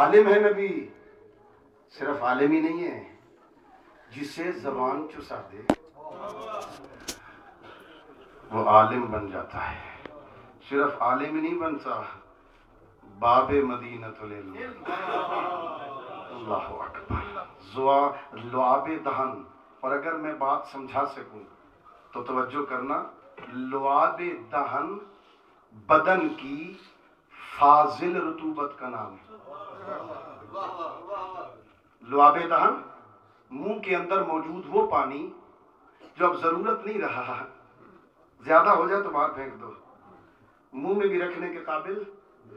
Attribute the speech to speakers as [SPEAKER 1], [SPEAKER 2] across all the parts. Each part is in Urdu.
[SPEAKER 1] عالم ہے نبی، صرف عالم ہی نہیں ہے، جسے زبان چسا دے وہ عالم بن جاتا ہے۔ صرف عالم ہی نہیں بنتا، باب مدینۃ العلم۔ اللہ اکبر، لعاب دہن۔ اور اگر میں بات سمجھا سکوں تو توجہ کرنا، لعاب دہن بدن کی فاضل رطوبت کا نام ہے۔ لعاب دہن منہ کے اندر موجود وہ پانی جو اب ضرورت نہیں رہا، زیادہ ہو جائے تو باہر پھینک دو، منہ میں بھی رکھنے کے قابل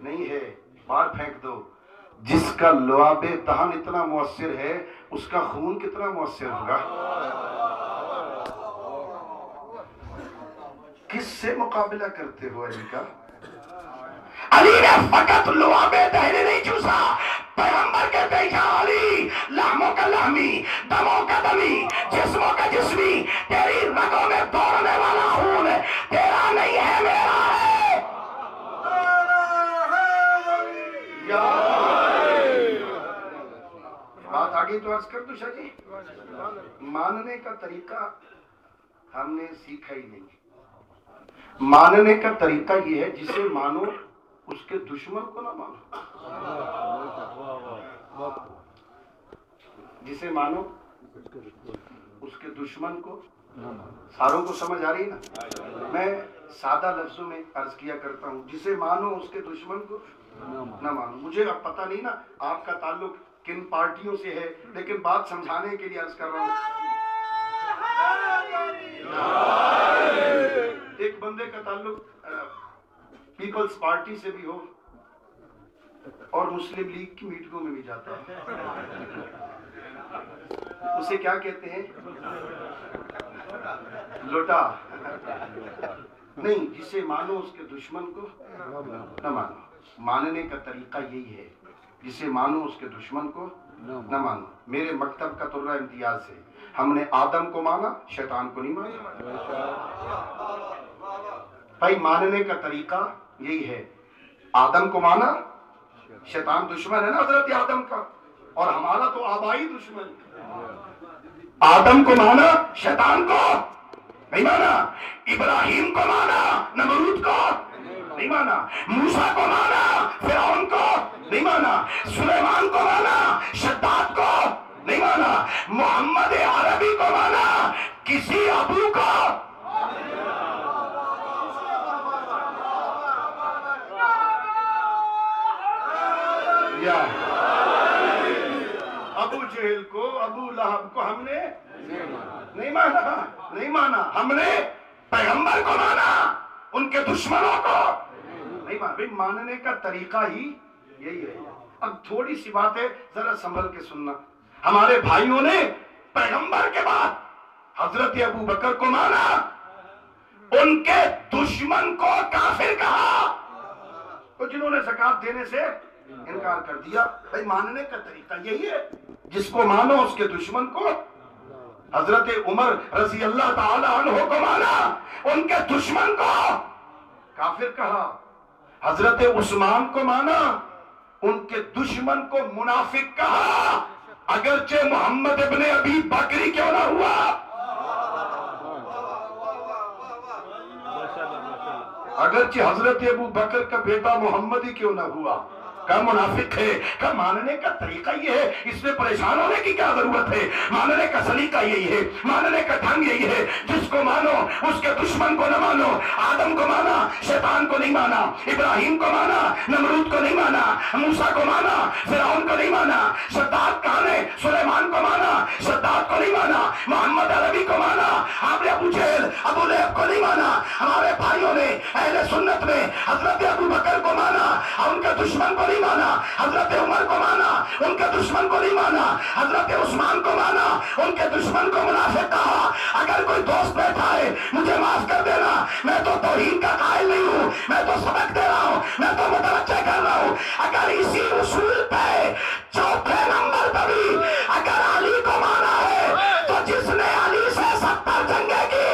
[SPEAKER 1] نہیں ہے، باہر پھینک دو۔ جس کا لعاب دہن اتنا مؤثر ہے، اس کا خون کتنا مؤثر ہوگا؟ کس سے مقابلہ کرتے ہو علی کا؟ علی نے فقط لعاب دہن نہیں چوسا، پیغمبر کہتے ہیں یا علی لحموں کا لحمی، دموں کا دمی، جسموں کا جسمی، تیری رگوں میں دوڑنے والا خون تیرا نہیں ہے، میرا ہے۔ بات آگے تو عرض کر دو شاہ جی، ماننے کا طریقہ ہم نے سیکھا ہی نہیں۔ ماننے کا طریقہ یہ ہے جسے مانو اس کے دشمن کو نہ مانو، جسے مانو اس کے دشمن کو۔ ساروں کو سمجھ آ رہی نا؟ میں سادہ لفظوں میں عرض کیا کرتا ہوں، جسے مانو اس کے دشمن کو نہ مانو۔ مجھے اب پتہ نہیں نا آپ کا تعلق کن پارٹیوں سے ہے، لیکن بات سمجھانے کے لیے عرض کر رہا ہوں۔ ایک بندے کا تعلق پیپلز پارٹی سے بھی ہو اور مسلم لیگ کی میٹنگوں میں بھی جاتا ہے، اسے کیا کہتے ہیں؟ لوٹا نہیں، جسے مانو اس کے دشمن کو نہ مانو۔ ماننے کا طریقہ یہی ہے، جسے مانو اس کے دشمن کو نہ مانو۔ میرے مکتب کا طرہ امتیاز ہے، ہم نے آدم کو مانا، شیطان کو نہیں مانا۔ بھائی ماننے کا طریقہ یہی ہے، آدم کو مانا، شیطان دشمن ہے نا حضرت آدم کا، اور ہمارا تو آبائی دشمن۔ آدم کو مانا، شیطان کو نہیں مانا، ابراہیم کو مانا، نمرود کو نہیں مانا، موسیٰ کو مانا، فرعون کو نہیں مانا، سلیمان کو مانا، شداد کو نہیں مانا، محمد عربی کو مانا، کسی ابو کو۔ ابو جہل کو، ابو لہب کو ہم نے نہیں مانا، ہم نے پیغمبر کو مانا، ان کے دشمنوں کو نہیں مانا۔ بھئی ماننے کا طریقہ ہی یہی ہے۔ اب تھوڑی سی بات ہے، ذرا سنبھل کے سننا۔ ہمارے بھائیوں نے پیغمبر کے بعد حضرت ابو بکر کو مانا، ان کے دشمن کو کافر کہا، تو جنہوں نے زکوٰۃ دینے سے انکار کر دیا۔ بھئی ماننے کا طریقہ یہی ہے، جس کو مانو اس کے دشمن کو۔ حضرت عمر رضی اللہ تعالی عنہ کو مانا، ان کے دشمن کو کافر کہا۔ حضرت عثمان کو مانا، ان کے دشمن کو منافق کہا، اگرچہ محمد ابن ابی بکری کیوں نہ ہوا۔ اگرچہ حضرت ابو بکر کا بیٹا محمد ہی کیوں نہ ہوا، کا منافق ہے۔ کا ماننے کا طریقہ یہ ہے، اس میں پریشان ہونے کی کیا ضرورت ہے؟ ماننے کا سلیقہ یہی ہے، ماننے کا ڈھنگ یہی ہے، جس کو مانو اس کے دشمن کو نہ مانو۔ آدم کو مانا، شیطان کو نہیں مانا، ابراہیم کو مانا، نمرود کو نہیں مانا، موسیٰ کو مانا، فرعون کو نہیں مانا، شداد کہاں ہے؟ سلیمان کو مانا، شداد کو نہیں مانا، محمد عربی کو مانا، آپ نے ابو جہل، ابو لہب کو نہیں مانا۔ ہمارے بھائیوں نے اہل سنت میں حضرت ابو بکر کو مانا، ان کے دشمن کو نہیں مانا، حضرت عمر کو مانا، ان کے دشمن کو نہیں مانا، حضرت عثمان کو مانا، ان کے دشمن کو منافق کہا۔ اگر کوئی دوست بیٹھا ہے مجھے معاف کر دینا، میں تو توہین کا قائل نہیں ہوں، میں تو سبق دے رہا ہوں، میں تو متوجہ کر رہا ہوں۔ اگر اسی اصول پہ چوتھے نمبر پر بھی اگر علی کو مانا ہے تو جس نے علی سے 70 جنگیں کی،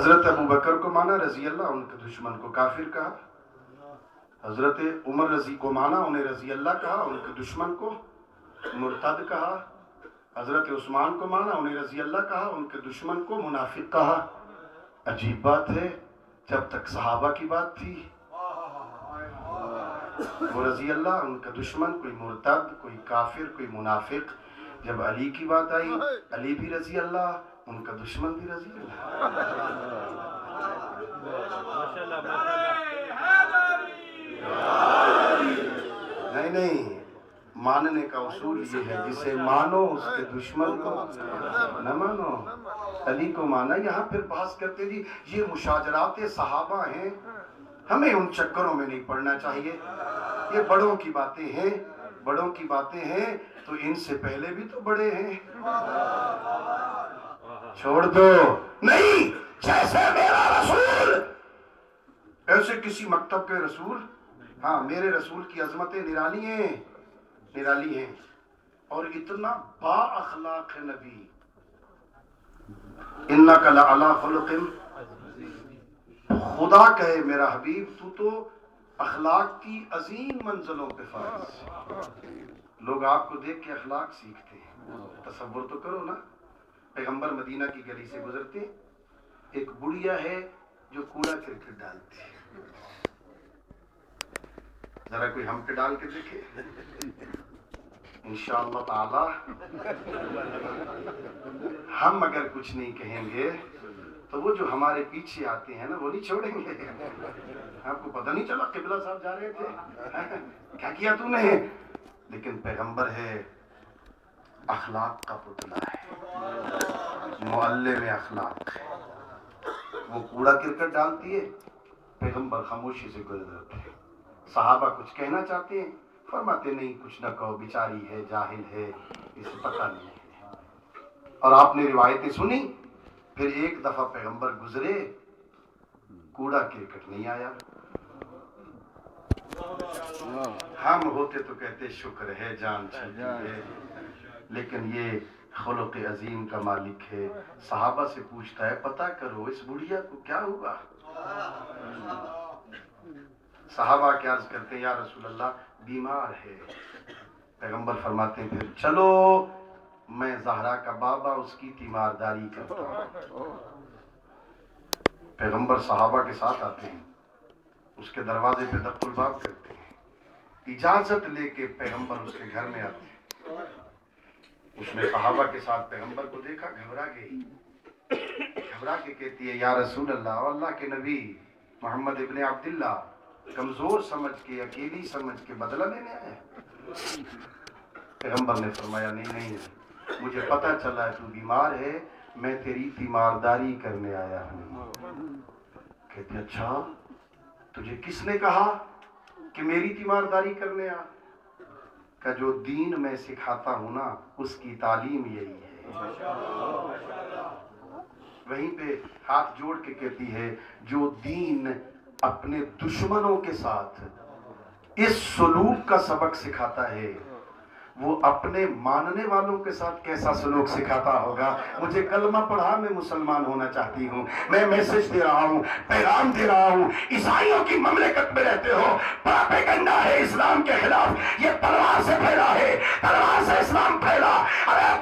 [SPEAKER 1] حضرت ابو بکر کو مانا رضی اللہ، ان کے دشمن کو کافر کہا. حضرت عمر رضی کو مانا، انہیں رضی اللہ کہا، ان کے دشمن کو مرتد کہا. حضرت عثمان کو مانا، انہیں رضی اللہ کہا، ان کے دشمن کو منافق کہا. عجیب بات ہے، جب تک صحابہ کی بات تھی وہ رضی اللہ، ان کا دشمن، کوئی مرتد، کوئی کافر، کوئی منافق. جب علی کی بات آئی، علی بھی رضی اللہ، ان کا دشمن بھی رضی اللہ. نہیں، ماننے کا اصول یہ ہے، جسے مانو اس کے دشمن کو نہ مانو. علی کو مانا. یہاں پھر بحث کرتے جی یہ مشاجرات صحابہ ہیں، ہمیں ان چکروں میں نہیں پڑنا چاہیے. یہ بڑوں کی باتیں ہیں، بڑوں کی باتیں ہیں، تو ان سے پہلے بھی تو بڑے ہیں، چھوڑ دو. نہیں، جیسے میرا رسول ایسے کسی مکتب کے رسول. ہاں، میرے رسول کی عظمتیں نرالی ہیں، نرالی ہیں، اور اتنا با اخلاق ہے نبی. انک لعلی خلق. خدا کہے میرا حبیب تو تو اخلاق کی عظیم منزلوں پہ فائز. لوگ آپ کو دیکھ کے اخلاق سیکھتے ہیں. تصور تو کرو نا، پیغمبر مدینہ کی گلی سے گزرتے، ایک بڑھیا ہے جو کوڑا کرکٹ ڈالتی ہے. ذرا کوئی ہم پہ ڈال کے دیکھے، انشاءاللہ تعالی ہم اگر کچھ نہیں کہیں گے تو وہ جو ہمارے پیچھے آتے ہیں نا وہ نہیں چھوڑیں گے. آپ کو پتہ نہیں چلا قبلہ صاحب جا رہے تھے، کیا کیا تو نے؟ لیکن پیغمبر ہے، اخلاق کا پتلا ہے، معلم اخلاق ہے. وہ کوڑا کرکٹ ڈالتی ہے، پیغمبر خاموشی سے گزرتے ہیں. صحابہ کچھ کہنا چاہتے ہیں، فرماتے نہیں کچھ نہ کہو، بیچاری ہے، جاہل ہے، اسے پتہ نہیں ہے. اور آپ نے روایتیں سنی. پھر ایک دفعہ پیغمبر گزرے، کوڑا کرکٹ نہیں آیا. ہم ہوتے تو کہتے شکر ہے، جان چھوٹی ہے، لیکن یہ خلق عظیم کا مالک ہے. صحابہ سے پوچھتا ہے پتہ کرو اس بڑھیا کو کیا ہوا. صحابہ کیا عرض کرتے ہیں یا رسول اللہ بیمار ہے. پیغمبر فرماتے ہیں پھر چلو میں زہرا کا بابا اس کی تیمارداری کرتا ہوں. پیغمبر صحابہ کے ساتھ آتے ہیں، اس کے دروازے پہ دق الباب کرتے ہیں، اجازت لے کے پیغمبر اس کے گھر میں آتے ہیں. اس نے صحابہ کے ساتھ پیغمبر کو دیکھا، گھبرا گئی، گھبرا کے کہتی ہے یا رسول اللہ، اللہ کے نبی محمد ابن عبداللہ کمزور سمجھ کے، اکیلی سمجھ کے بدلہ لینے آیا. پیغمبر نے فرمایا نہیں، مجھے پتہ چلا ہے تو بیمار ہے، میں تیری تیمارداری کرنے آیا ہوں. کہتے اچھا، تجھے کس نے کہا کہ میری تیمارداری کرنے آ؟ کہ جو دین میں سکھاتا ہوں نا اس کی تعلیم یہی ہے. وہیں پہ ہاتھ جوڑ کے کہتی ہے جو دین اپنے دشمنوں کے ساتھ اس سلوک کا سبق سکھاتا ہے وہ اپنے ماننے والوں کے ساتھ کیسا سلوک سکھاتا ہوگا. مجھے کلمہ پڑھا، میں مسلمان ہونا چاہتی ہوں، میں میسج دے رہا ہوں، پیغام دے رہا ہوں. عیسائیوں کی مملکت میں رہتے ہو، پراپیگنڈا ہے اسلام کے خلاف، یہ تلوار سے پھیلا ہے، تلوار سے اسلام پھیلا. ارے